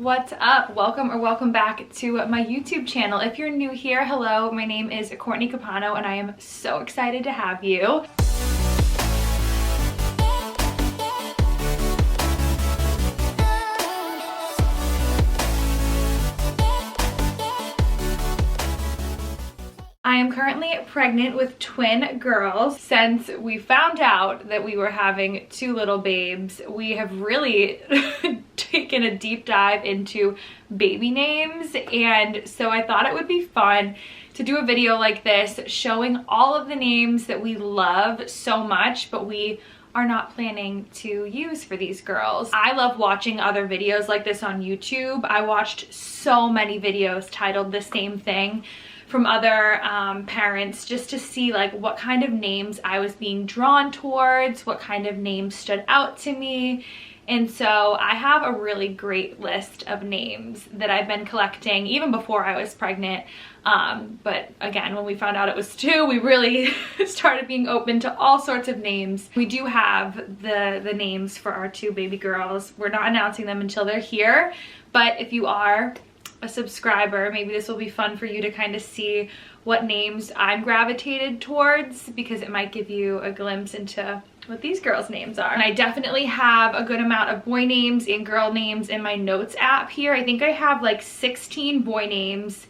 What's up? Welcome or welcome back to my YouTube channel. If you're new here, hello, my name is Courtney Capano and I am so excited to have you. I am currently pregnant with twin girls. Since we found out that we were having two little babes, we have really taken a deep dive into baby names, and so I thought it would be fun to do a video like this showing all of the names that we love so much but we are not planning to use for these girls. I love watching other videos like this on YouTube. I watched so many videos titled the same thing from other parents just to see like what kind of names I was being drawn towards, what kind of names stood out to me. And so I have a really great list of names that I've been collecting even before I was pregnant. But again, when we found out it was two, we really started being open to all sorts of names. We do have the names for our two baby girls. We're not announcing them until they're here, but if you are a subscriber, maybe this will be fun for you to kind of see what names I'm gravitated towards, because it might give you a glimpse into what these girls' names are. And I definitely have a good amount of boy names and girl names in my notes app here. I think I have like 16 boy names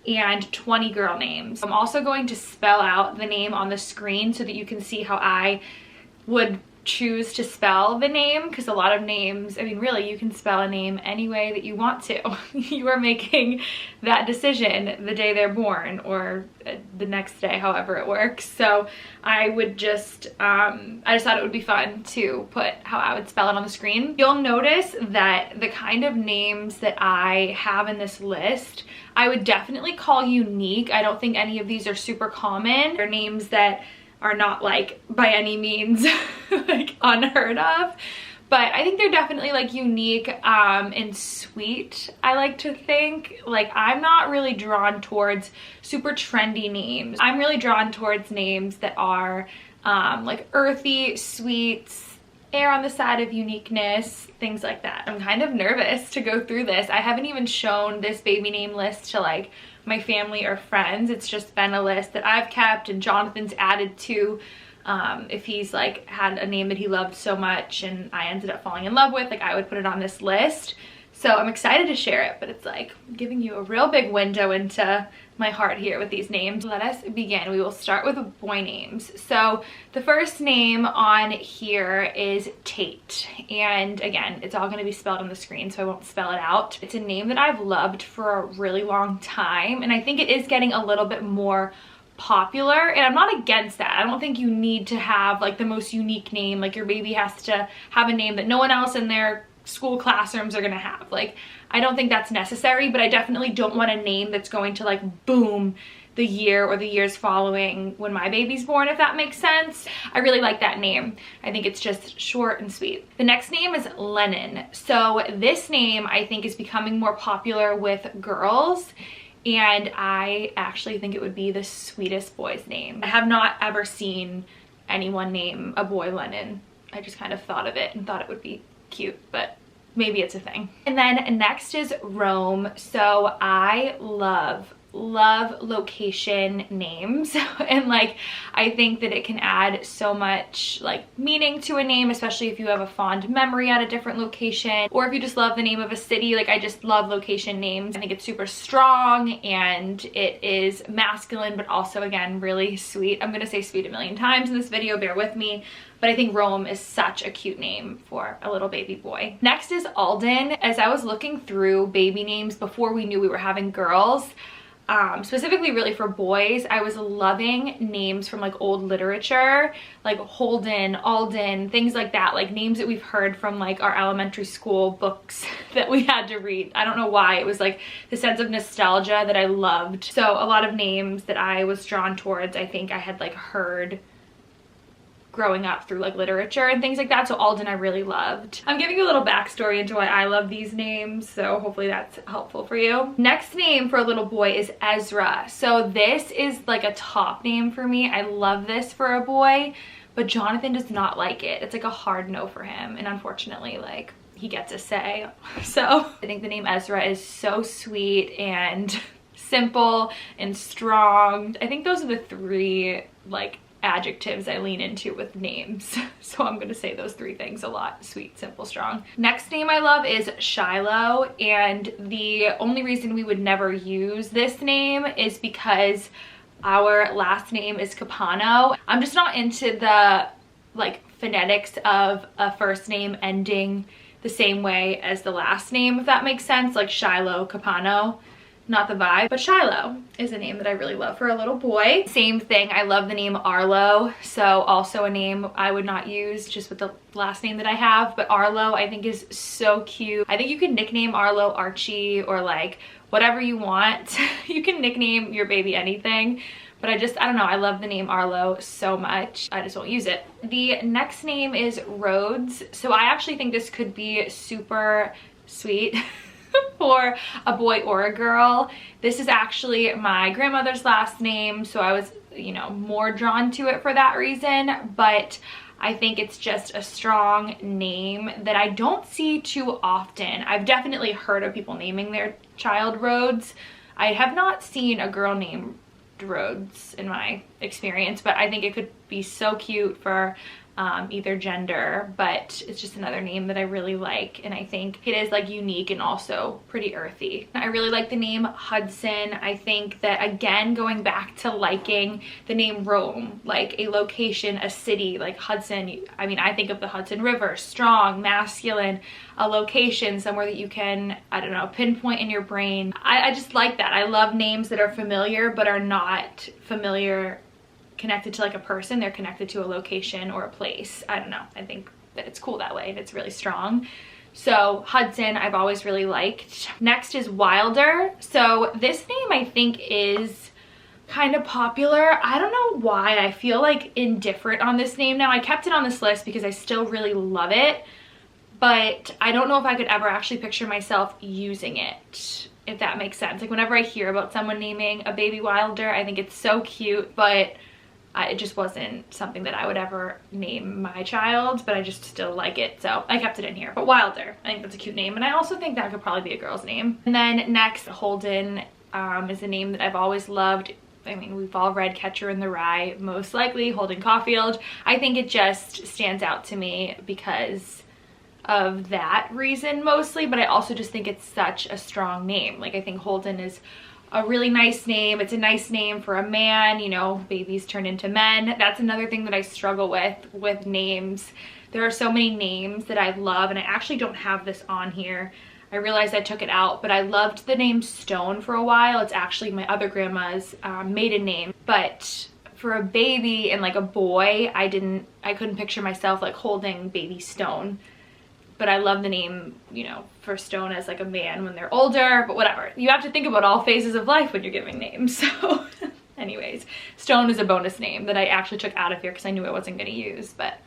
and 20 girl names. I'm also going to spell out the name on the screen so that you can see how I would choose to spell the name, because a lot of names, I mean really you can spell a name any way that you want to. You are making that decision the day they're born or the next day, however it works. So I would just I just thought it would be fun to put how I would spell it on the screen. You'll notice that the kind of names that I have in this list I would definitely call unique. I don't think any of these are super common. They're names that are not like by any means like unheard of, but I think they're definitely like unique and sweet. I like to think, like, I'm not really drawn towards super trendy names. I'm really drawn towards names that are like earthy, sweet, err on the side of uniqueness, things like that. I'm kind of nervous to go through this. I haven't even shown this baby name list to like my family or friends. It's just been a list that I've kept and Jonathan's added to if he's like had a name that he loved so much and I ended up falling in love with, like I would put it on this list. So I'm excited to share it, but it's like giving you a real big window into my heart here with these names. Let us begin. We will start with boy names. So the first name on here is Tate. And again, it's all going to be spelled on the screen, so I won't spell it out. It's a name that I've loved for a really long time, and I think it is getting a little bit more popular, and I'm not against that. I don't think you need to have like the most unique name. Like your baby has to have a name that no one else in their school classrooms are gonna have. Like, I don't think that's necessary, but I definitely don't want a name that's going to like boom the year or the years following when my baby's born, if that makes sense. I really like that name. I think it's just short and sweet. The next name is Lennon. So this name I think is becoming more popular with girls, and I actually think it would be the sweetest boy's name. I have not ever seen anyone name a boy Lennon. I just kind of thought of it and thought it would be cute, but maybe it's a thing. And then next is Rome. So I love location names and like I think that it can add so much like meaning to a name, especially if you have a fond memory at a different location, or if you just love the name of a city. Like I just love location names. I think it's super strong and it is masculine but also again really sweet. I'm gonna say sweet a million times in this video, bear with me, but I think Rome is such a cute name for a little baby boy. Next is Alden. As I was looking through baby names before we knew we were having girls, specifically really for boys, I was loving names from like old literature, like Holden, Alden, things like that, like names that we've heard from like our elementary school books that we had to read. I don't know why, it was like the sense of nostalgia that I loved. So a lot of names that I was drawn towards, I think I had like heard growing up through like literature and things like that. So Alden I really loved. I'm giving you a little backstory into why I love these names, so hopefully that's helpful for you. Next name for a little boy is Ezra. So this is like a top name for me. I love this for a boy, but Jonathan does not like it. It's like a hard no for him, and unfortunately like he gets a say. So I think the name Ezra is so sweet and simple and strong. I think those are the three like adjectives I lean into with names. So I'm gonna say those three things a lot: sweet, simple, strong. Next name I love is Shiloh, and the only reason we would never use this name is because our last name is Capano. I'm just not into the like phonetics of a first name ending the same way as the last name, if that makes sense. Like Shiloh, Capano, not the vibe. But Shiloh is a name that I really love for a little boy. Same thing, I love the name Arlo, so also a name I would not use just with the last name that I have, but Arlo I think is so cute. I think you could nickname Arlo Archie or like whatever you want. You can nickname your baby anything, but I don't know, I love the name Arlo so much. I just won't use it. The next name is Rhodes. So I actually think this could be super sweet for a boy or a girl. This is actually my grandmother's last name, so I was, you know, more drawn to it for that reason, but I think it's just a strong name that I don't see too often. I've definitely heard of people naming their child Rhodes. I have not seen a girl named Rhodes in my experience, but I think it could be so cute for either gender, but it's just another name that I really like, and I think it is like unique and also pretty earthy. I really like the name Hudson. I think that, again, going back to liking the name Rome, like a location, a city, like Hudson, I mean, I think of the Hudson River, strong, masculine, a location, somewhere that you can, I don't know, pinpoint in your brain. I just like that. I love names that are familiar but are not familiar connected to like a person. They're connected to a location or a place. I don't know, I think that it's cool that way and it's really strong. So Hudson I've always really liked. Next is Wilder. So this name I think is kind of popular. I don't know why I feel like indifferent on this name now. I kept it on this list because I still really love it, but I don't know if I could ever actually picture myself using it, if that makes sense. Like whenever I hear about someone naming a baby Wilder, I think it's so cute, but it just wasn't something that I would ever name my child, but I just still like it, so I kept it in here. But Wilder, I think that's a cute name, and I also think that could probably be a girl's name. And then next, Holden is a name that I've always loved. I mean, we've all read Catcher in the Rye, most likely, Holden Caulfield. I think it just stands out to me because of that reason mostly, but I also just think it's such a strong name. Like, I think Holden is a really nice name. It's a nice name for a man, you know, babies turn into men. That's another thing that I struggle with names. There are so many names that I love, and I actually don't have this on here. I realized I took it out, but I loved the name Stone for a while. It's actually my other grandma's maiden name, but for a baby and like a boy, I couldn't picture myself like holding baby Stone. But I love the name, you know, for Stone as like a man when they're older, but whatever. You have to think about all phases of life when you're giving names. So anyways, Stone is a bonus name that I actually took out of here because I knew I wasn't going to use, but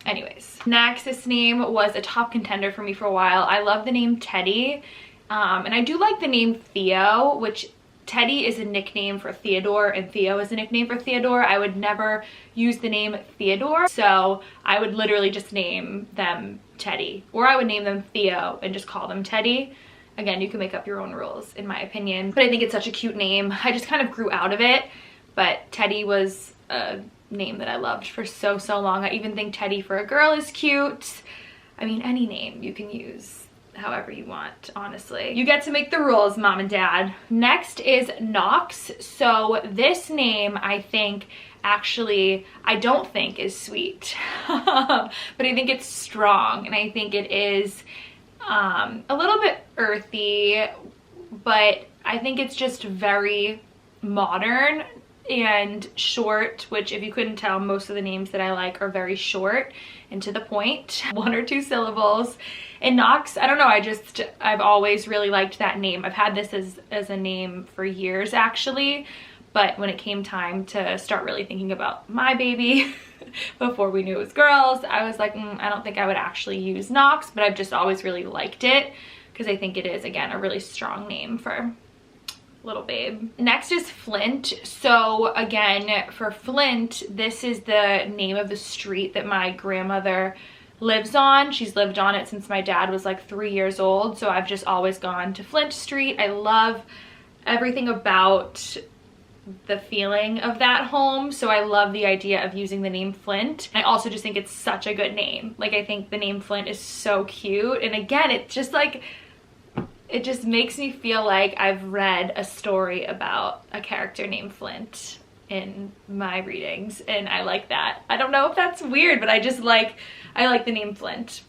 anyways. Next, this name was a top contender for me for a while. I love the name Teddy, and I do like the name Theo, which Teddy is a nickname for Theodore and Theo is a nickname for Theodore. I would never use the name Theodore, so I would literally just name them Teddy, or I would name them Theo and just call them Teddy. Again, you can make up your own rules in my opinion, but I think it's such a cute name. I just kind of grew out of it, but Teddy was a name that I loved for so long. I even think Teddy for a girl is cute. I mean, any name you can use however you want, honestly. You get to make the rules, mom and dad. Next is Knox. So this name I think actually I don't think is sweet, but I think it's strong, and I think it is a little bit earthy, but I think it's just very modern and short, which if you couldn't tell, most of the names that I like are very short and to the point, 1 or 2 syllables. And Knox, I don't know, I've always really liked that name. I've had this as a name for years actually, but when it came time to start really thinking about my baby before we knew it was girls, I was like, I don't think I would actually use Knox, but I've just always really liked it because I think it is, again, a really strong name for little babe. Next is Flint. So again, for Flint, this is the name of the street that my grandmother lives on. She's lived on it since my dad was like 3 years old, so I've just always gone to Flint Street. I love everything about the feeling of that home, so I love the idea of using the name Flint. I also just think it's such a good name. Like, I think the name Flint is so cute, and again, it's just like, it just makes me feel like I've read a story about a character named Flint in my readings, and I like that. I don't know if that's weird, but I like the name Flint.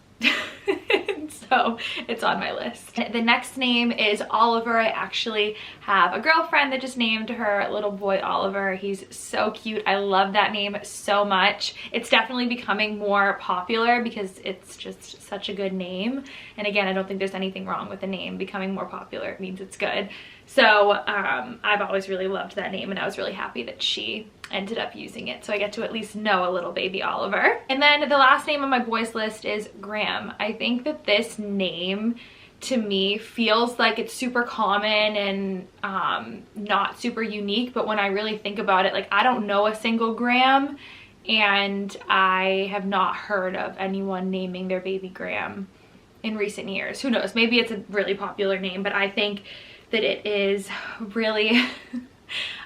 So it's on my list. The next name is Oliver. I actually have a girlfriend that just named her little boy Oliver. He's so cute. I love that name so much. It's definitely becoming more popular because it's just such a good name. And again, I don't think there's anything wrong with the name becoming more popular. It means it's good. So I've always really loved that name, and I was really happy that she ended up using it, so I get to at least know a little baby Oliver. And then the last name on my boys list is Graham. I think that this name to me feels like it's super common and not super unique, but when I really think about it, like, I don't know a single Graham, and I have not heard of anyone naming their baby Graham in recent years. Who knows, maybe it's a really popular name, but I think that it is really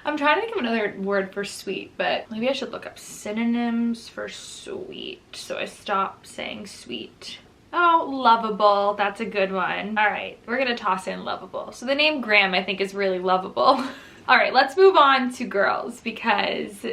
I'm trying to think of another word for sweet, but maybe I should look up synonyms for sweet so I stop saying sweet. Oh, lovable, that's a good one. All right, we're gonna toss in lovable. So the name Graham I think is really lovable. All right, let's move on to girls, because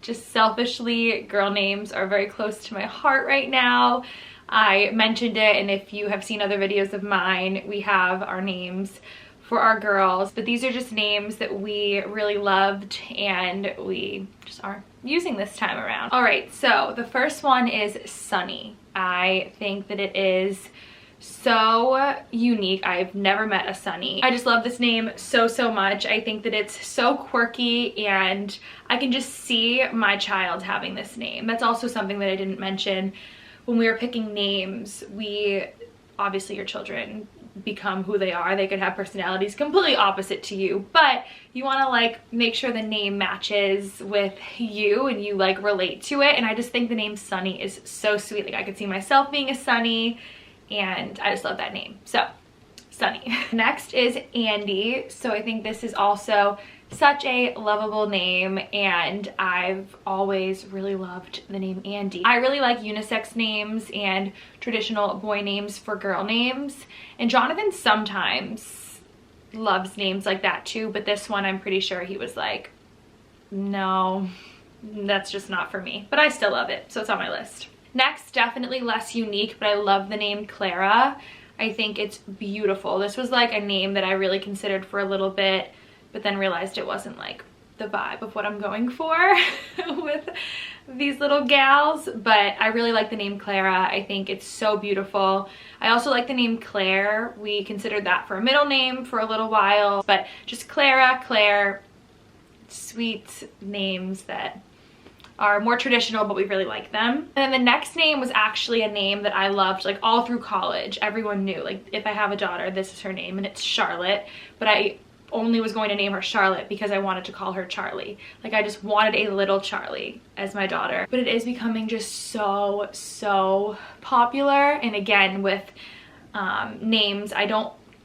just selfishly, girl names are very close to my heart right now. I mentioned it, and if you have seen other videos of mine, we have our names for our girls, but these are just names that we really loved and we just are using this time around. All right, so the first one is Sunny. I think that it is so unique. I've never met a Sunny. I just love this name so much. I think that it's so quirky, and I can just see my child having this name. That's also something that I didn't mention when we were picking names. Obviously your children become who they are. They could have personalities completely opposite to you, but you want to like make sure the name matches with you and you like relate to it. And I just think the name Sunny is so sweet. Like, I could see myself being a Sunny, and I just love that name. So Sunny. Next is Andy. So I think this is also such a lovable name, and I've always really loved the name Andy. I really like unisex names and traditional boy names for girl names, and Jonathan sometimes loves names like that too, but this one I'm pretty sure he was like, no, that's just not for me, but I still love it, so it's on my list. Next, definitely less unique, but I love the name Clara. I think it's beautiful. This was like a name that I really considered for a little bit, but then realized it wasn't like the vibe of what I'm going for with these little gals. But I really like the name Clara. I think it's so beautiful. I also like the name Claire. We considered that for a middle name for a little while, but just Clara, Claire, sweet names that are more traditional, but we really like them. And then the next name was actually a name that I loved like all through college. Everyone knew, like, if I have a daughter, this is her name, and it's Charlotte. But I only was going to name her Charlotte because I wanted to call her Charlie. Like, I just wanted a little Charlie as my daughter. But it is becoming just so popular. And again, with names, I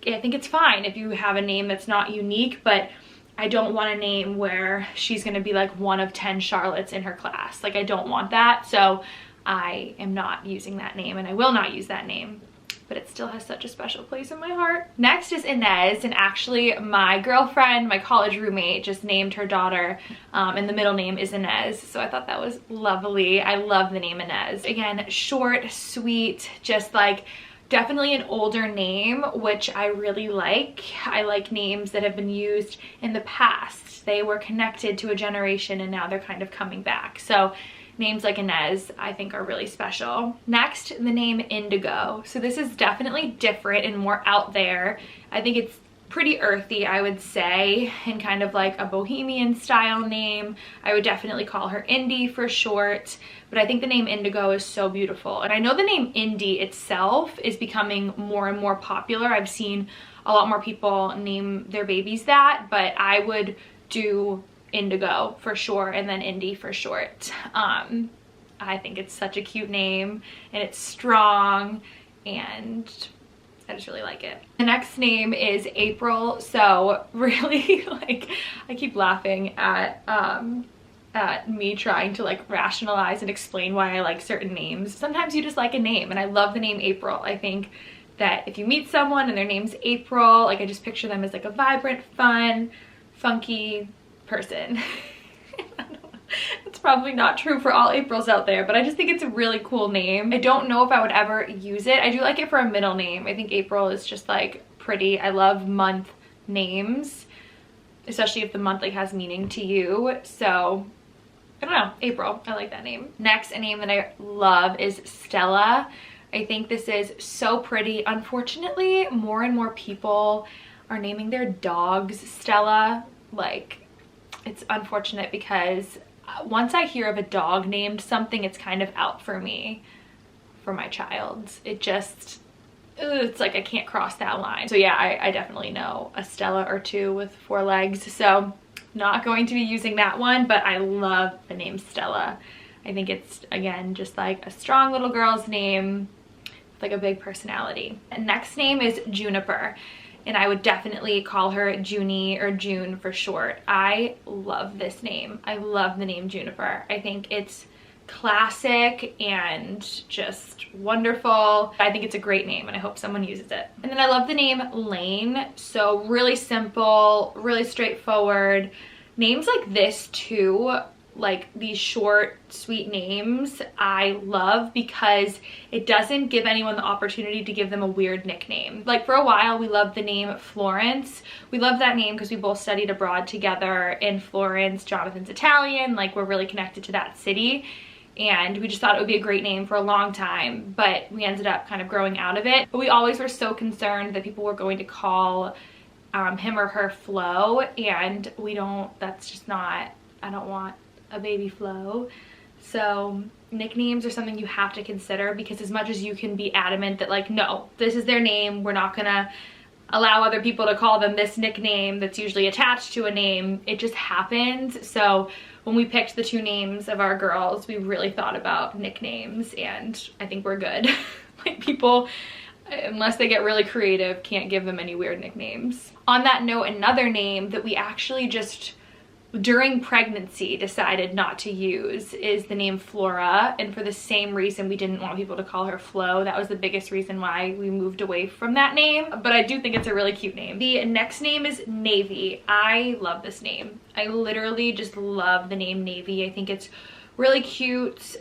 think it's fine if you have a name that's not unique, but I don't want a name where she's gonna be like one of 10 Charlottes in her class. Like, I don't want that, so I am not using that name, and I will not use that name, but it still has such a special place in my heart. Next is Inez, and actually my girlfriend, my college roommate, just named her daughter, and the middle name is Inez, so I thought that was lovely. I love the name Inez. Again, short, sweet, just like definitely an older name, which I really like. I like names that have been used in the past. They were connected to a generation and now they're kind of coming back. So names like Inez I think are really special. Next, the name Indigo. So this is definitely different and more out there. I think it's pretty earthy, I would say, and kind of like a bohemian style name. I would definitely call her Indy for short, but I think the name Indigo is so beautiful. And I know the name Indy itself is becoming more and more popular. I've seen a lot more people name their babies that, but I would do Indigo for sure and then Indy for short. I think it's such a cute name, and it's strong, and I just really like it. The next name is April. So really, like, I keep laughing at me trying to like rationalize and explain why I like certain names. Sometimes you just like a name, and I love the name April. I think that if you meet someone and their name's April, like I just picture them as like a vibrant, fun, funky person. It's probably not true for all Aprils out there, but I just think it's a really cool name. I don't know if I would ever use it. I do like it for a middle name. I think April is just like pretty. I love month names, especially if the month like has meaning to you. So I don't know, April, I like that name. Next, a name that I love is Stella. I think this is so pretty. Unfortunately, more and more people are naming their dogs Stella. Like, it's unfortunate because once I hear of a dog named something, it's kind of out for me, for my child. It just, it's like I can't cross that line. So yeah, I definitely know a Stella or two with 4 legs. So not going to be using that one, but I love the name Stella. I think it's, again, just like a strong little girl's name with like a big personality. And next name is Juniper. And I would definitely call her Junie or June for short. I love this name. I love the name Juniper. I think it's classic and just wonderful. I think it's a great name, and I hope someone uses it. And then I love the name Lane. So really simple, really straightforward. Names like this too, like these short, sweet names, I love because it doesn't give anyone the opportunity to give them a weird nickname. Like for a while, we loved the name Florence. We love that name because we both studied abroad together in Florence. Jonathan's Italian, like we're really connected to that city. And we just thought it would be a great name for a long time, but we ended up kind of growing out of it. But we always were so concerned that people were going to call him or her Flo, and we don't, that's just not, I don't want a baby Flo. So nicknames are something you have to consider, because as much as you can be adamant that like, no, this is their name, we're not gonna allow other people to call them this nickname that's usually attached to a name, it just happens. So when we picked the 2 names of our girls, we really thought about nicknames, and I think we're good. Like people, unless they get really creative, can't give them any weird nicknames. On that note, another name that we actually just during pregnancy decided not to use is the name Flora, and for the same reason we didn't want people to call her Flo. That was the biggest reason why we moved away from that name, but I do think it's a really cute name. The next name is Navy. I love this name. I literally just love the name Navy. I think it's really cute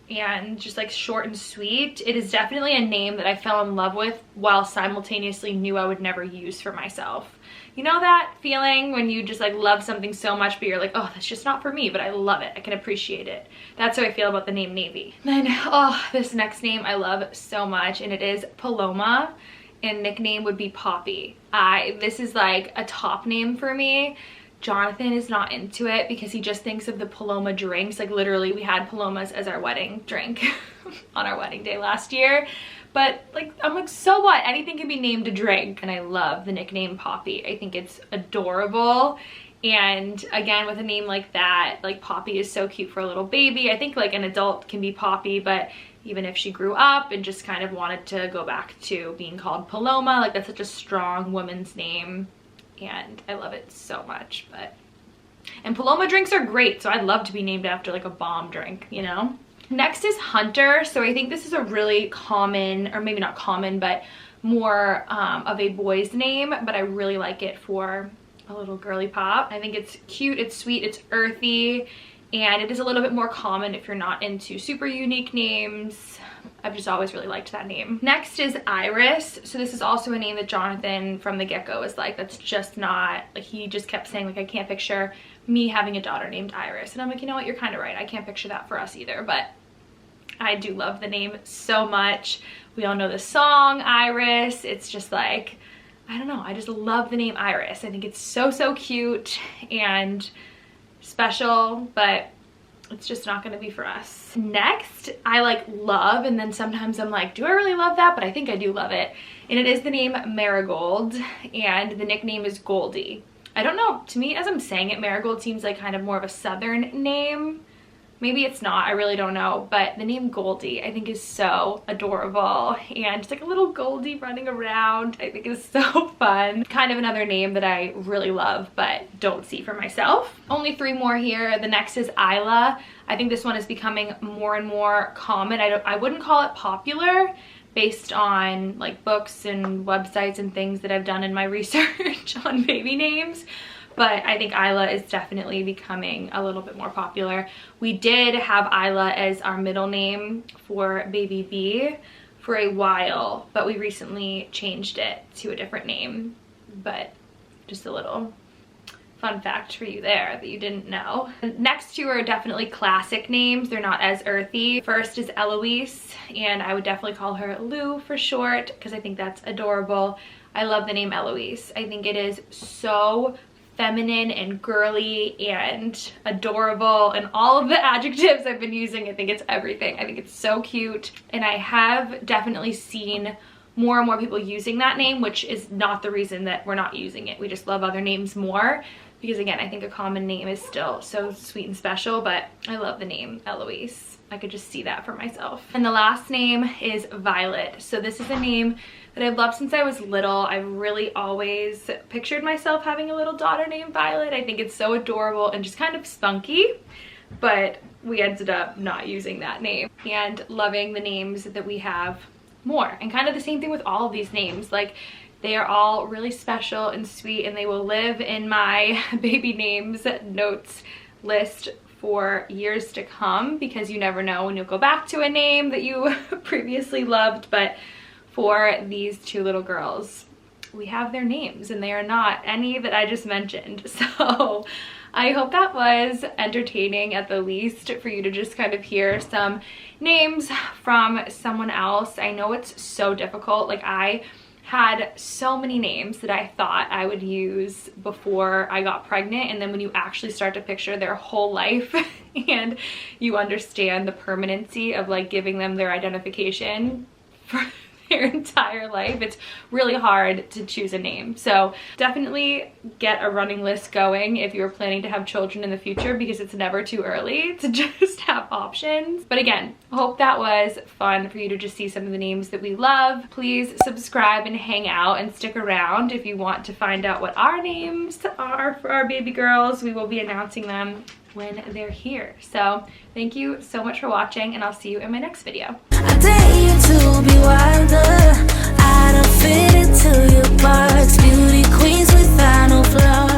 and just like short and sweet. It is definitely a name that I fell in love with while simultaneously knew I would never use for myself. You know that feeling when you just like love something so much, but you're like, oh, that's just not for me, but I love it. I can appreciate it. That's how I feel about the name Navy. Then, oh, this next name I love so much, and it is Paloma, and nickname would be Poppy. This is like a top name for me. Jonathan is not into it because he just thinks of the Paloma drinks. Like literally we had Palomas as our wedding drink on our wedding day last year. But like, I'm like, so what? Anything can be named a drink. And I love the nickname Poppy. I think it's adorable. And again, with a name like that, like Poppy is so cute for a little baby. I think like an adult can be Poppy, but even if she grew up and just kind of wanted to go back to being called Paloma, like that's such a strong woman's name. And I love it so much. And Paloma drinks are great, so I'd love to be named after like a bomb drink, you know? Next is Hunter. So I think this is a really common, or maybe not common, but more of a boy's name, but I really like it for a little girly pop. I think it's cute, it's sweet, it's earthy, and it is a little bit more common if you're not into super unique names. I've just always really liked that name. Next is Iris. So this is also a name that Jonathan from the get-go was like, that's just not, like he just kept saying like, I can't picture me having a daughter named Iris. And I'm like, you know what, you're kind of right. I can't picture that for us either, but I do love the name so much. We all know the song Iris. It's just like, I don't know, I just love the name Iris. I think it's so, so cute and special, but it's just not gonna be for us. Next, I like love, and then sometimes I'm like, do I really love that? But I think I do love it. And it is the name Marigold, and the nickname is Goldie. I don't know, to me, as I'm saying it, Marigold seems like kind of more of a southern name. Maybe it's not, I really don't know, but the name Goldie I think is so adorable, and it's like a little Goldie running around. I think is so fun. Kind of another name that I really love but don't see for myself. Only 3 more here. The next is Isla. I think this one is becoming more and more common. I wouldn't call it popular based on like books and websites and things that I've done in my research on baby names. But I think Isla is definitely becoming a little bit more popular. We did have Isla as our middle name for baby B for a while, but we recently changed it to a different name. But just a little fun fact for you there that you didn't know. The next 2 are definitely classic names. They're not as earthy. First is Eloise, and I would definitely call her Lou for short because I think that's adorable. I love the name Eloise. I think it is so feminine and girly and adorable and all of the adjectives I've been using. I think it's everything. I think it's so cute, and I have definitely seen more and more people using that name, which is not the reason that we're not using it. We just love other names more because, again, I think a common name is still so sweet and special, but I love the name Eloise. I could just see that for myself. And the last name is Violet. So this is a name that I've loved since I was little. I've really always pictured myself having a little daughter named Violet. I think it's so adorable and just kind of spunky, but we ended up not using that name and loving the names that we have more. And kind of the same thing with all of these names. Like, they are all really special and sweet, and they will live in my baby names notes list for years to come, because you never know when you'll go back to a name that you previously loved. But for these 2 little girls, we have their names, and they are not any that I just mentioned. So I hope that was entertaining at the least for you to just kind of hear some names from someone else. I know it's so difficult. Like, I had so many names that I thought I would use before I got pregnant, and then when you actually start to picture their whole life and you understand the permanency of like giving them their identification for their entire life, it's really hard to choose a name. So definitely get a running list going if you're planning to have children in the future, because it's never too early to just have options. But again, hope that was fun for you to just see some of the names that we love. Please subscribe and hang out and stick around if you want to find out what our names are for our baby girls. We will be announcing them when they're here. So thank you so much for watching, and I'll see you in my next video. I dare you to be wilder. I don't fit into your box. Beauty queens without no flaws.